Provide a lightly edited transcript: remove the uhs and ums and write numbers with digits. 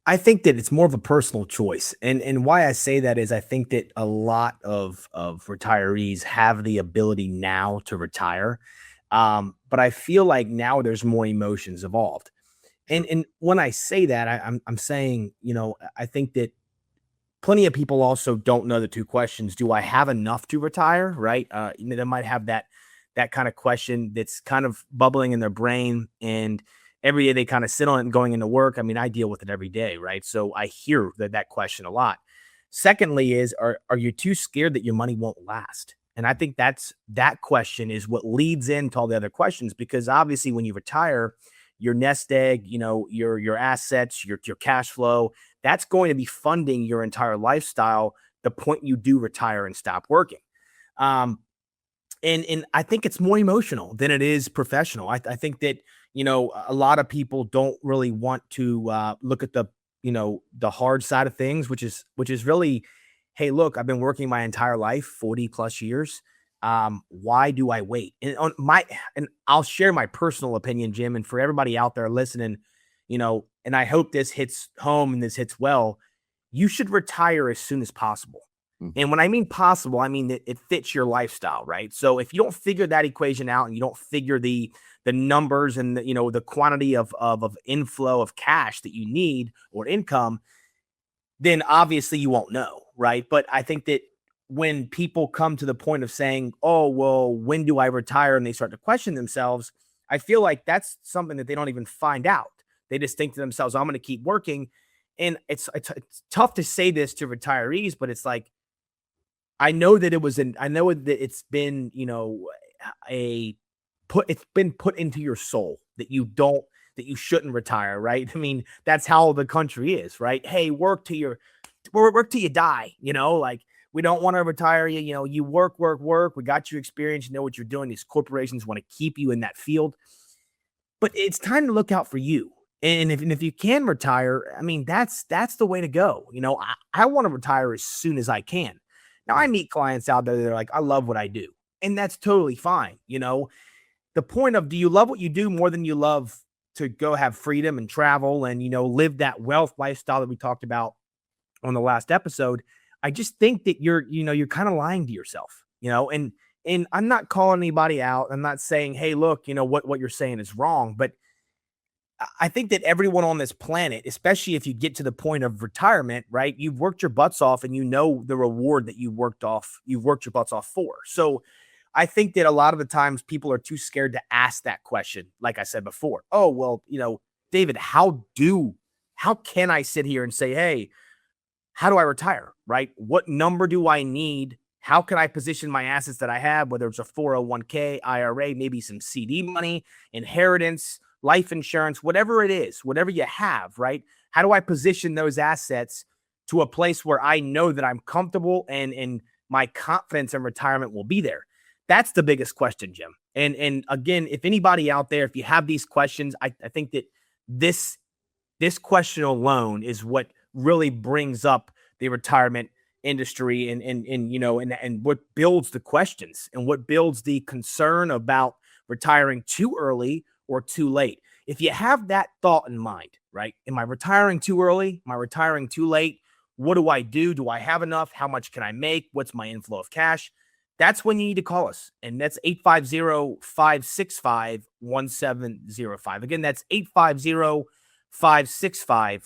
I think that it's more of a personal choice, and why I say that is I think that a lot of retirees have the ability now to retire, but I feel like now there's more emotions involved. And Sure. and when I say that, I'm saying, I think that plenty of people also don't know the two questions. Do I have enough to retire? Right? They might have that kind of question that's kind of bubbling in their brain, and every day they kind of sit on it and going into work. I mean, I deal with it every day, right? So I hear that question a lot. Secondly, is are you too scared that your money won't last? And I think that question is what leads into all the other questions, because obviously when you retire, your nest egg, your assets, your cash flow, that's going to be funding your entire lifestyle the point you do retire and stop working. Um, and I think it's more emotional than it is professional. I think that a lot of people don't really want to look at the hard side of things, which is really, hey, look, I've been working my entire life, 40 plus years. Why do I wait? And I'll share my personal opinion, Jim, and for everybody out there listening, and I hope this hits home and this hits well. You should retire as soon as possible. Mhm. And when I mean possible, I mean that it fits your lifestyle, right? So if you don't figure that equation out and you don't figure the numbers and the quantity of inflow of cash that you need or income, then obviously you won't know, right? But I think that when people come to the point of saying, "Oh, well, when do I retire?" and they start to question themselves, I feel like that's something that they don't even find out. They just think to themselves, "I'm going to keep working." And it's tough to say this to retirees, but it's like I know that it's been, a it's been put into your soul that you shouldn't retire, right? I mean, that's how the country is, right? Hey, work till you die, like we don't want to retire you, you work, work, work. We got your experience, you know what you're doing. These corporations want to keep you in that field, but it's time to look out for you. And if you can retire, I mean, that's the way to go. I want to retire as soon as I can. Now I meet clients out there that are like, I love what I do. And that's totally fine. The point of, do you love what you do more than you love to go have freedom and travel and live that wealth lifestyle that we talked about on the last episode? I just think that you're kind of lying to yourself, and I'm not calling anybody out. I'm not saying, hey, look, what you're saying is wrong, but I think that everyone on this planet, especially if you get to the point of retirement, right? You've worked your butts off and you know the reward that you've worked your butts off for. So I think that a lot of the times people are too scared to ask that question. Like I said before, oh, well, David, how can I sit here and say, hey, how do I retire? Right? What number do I need? How can I position my assets that I have, whether it's a 401k, IRA, maybe some CD money, inheritance, life insurance, whatever it is, whatever you have, right? How do I position those assets to a place where I know that I'm comfortable and my confidence in retirement will be there? That's the biggest question, Jim. And again, if anybody out there, if you have these questions, I think that this this question alone is what really brings up the retirement industry and what builds the questions and what builds the concern about retiring too early or too late. If you have that thought in mind, right? Am I retiring too early? Am I retiring too late? What do I do? Do I have enough? How much can I make? What's my inflow of cash? That's when you need to call us. And that's 850-565-1705. Again, that's 850-565-1705.